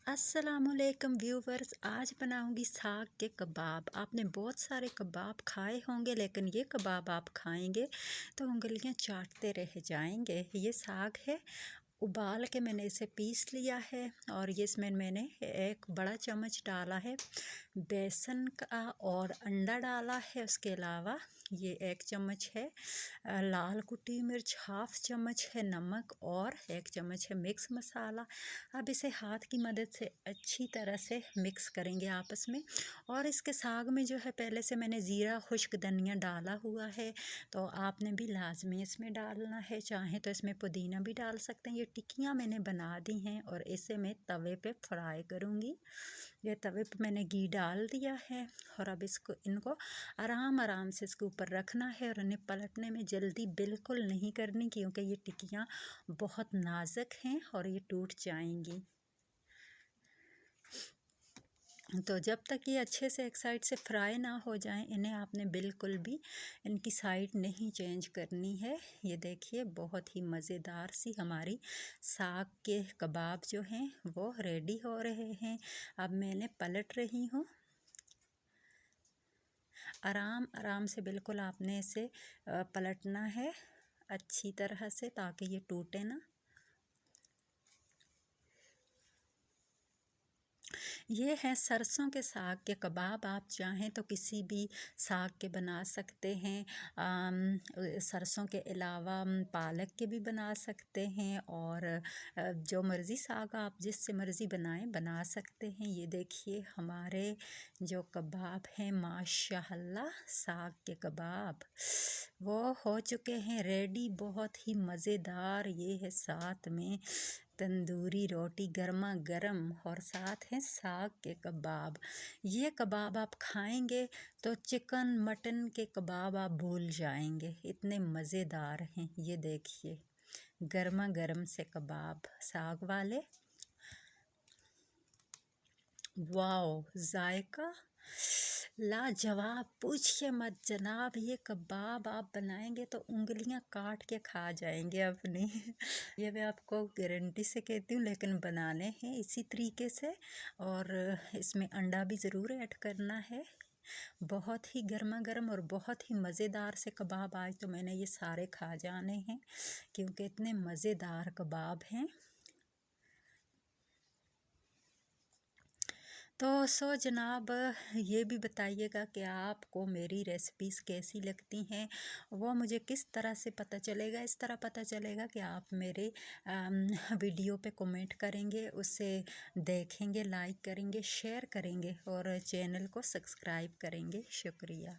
अस्सलामुअलैकुम व्यूवर्स, आज बनाऊंगी साग के कबाब। आपने बहुत सारे कबाब खाए होंगे लेकिन ये कबाब आप खाएंगे तो उंगलियां चाटते रह जाएंगे। ये साग है, उबाल के मैंने इसे पीस लिया है और ये इसमें मैंने एक बड़ा चम्मच डाला है बेसन का और अंडा डाला है। उसके अलावा ये 1 चम्मच है लाल कुटी मिर्च, हाफ चम्मच है नमक और 1 चम्मच है मिक्स मसाला। अब इसे हाथ की मदद से अच्छी तरह से मिक्स करेंगे आपस में। और इसके साग में जो है पहले से मैंने ज़ीरा खुश्क धनिया डाला हुआ है, तो आपने भी लाजमी इसमें डालना है। चाहें तो इसमें पुदीना भी डाल सकते हैं। ये टिक्कियाँ मैंने बना दी हैं और इसे मैं तवे पे फ्राई करूँगी। ये तवे पे मैंने घी डाल दिया है और अब इनको आराम आराम से इसके ऊपर रखना है और इन्हें पलटने में जल्दी बिल्कुल नहीं करनी, क्योंकि ये टिक्कियाँ बहुत नाजुक हैं और ये टूट जाएंगी। तो जब तक ये अच्छे से एक साइड से फ्राई ना हो जाएं, इन्हें आपने बिल्कुल भी इनकी साइड नहीं चेंज करनी है। ये देखिए बहुत ही मज़ेदार सी हमारी साग के कबाब जो हैं वो रेडी हो रहे हैं। अब मैं इन्हें पलट रही हूँ। आराम आराम से बिल्कुल आपने इसे पलटना है अच्छी तरह से, ताकि ये टूटे ना। ये है सरसों के साग के कबाब। आप चाहें तो किसी भी साग के बना सकते हैं। सरसों के अलावा पालक के भी बना सकते हैं और जो मर्ज़ी साग आप जिससे मर्ज़ी बना सकते हैं। ये देखिए हमारे जो कबाब हैं माशाअल्लाह, साग के कबाब वो हो चुके हैं रेडी, बहुत ही मज़ेदार। ये है साथ में तंदूरी रोटी गर्मा गर्म और साथ है साग के कबाब। ये कबाब आप खाएंगे तो चिकन मटन के कबाब आप भूल जाएंगे, इतने मज़ेदार हैं। ये देखिए गर्मा गर्म से कबाब साग वाले, वाओ जायका लाजवाब, पूछिए मत जनाब। ये कबाब आप बनाएंगे तो उंगलियां काट के खा जाएंगे अपनी ये मैं आपको गारंटी से कहती हूँ, लेकिन बनाने हैं इसी तरीके से। और इसमें अंडा भी ज़रूर ऐड करना है। बहुत ही गर्मा गर्म और बहुत ही मज़ेदार से कबाब आज तो मैंने ये सारे खा जाने हैं, क्योंकि इतने मज़ेदार कबाब हैं। तो जनाब ये भी बताइएगा कि आपको मेरी रेसिपीज़ कैसी लगती हैं। वो मुझे किस तरह से पता चलेगा? इस तरह पता चलेगा कि आप मेरे वीडियो पे कमेंट करेंगे, उसे देखेंगे, लाइक करेंगे, शेयर करेंगे और चैनल को सब्सक्राइब करेंगे। शुक्रिया।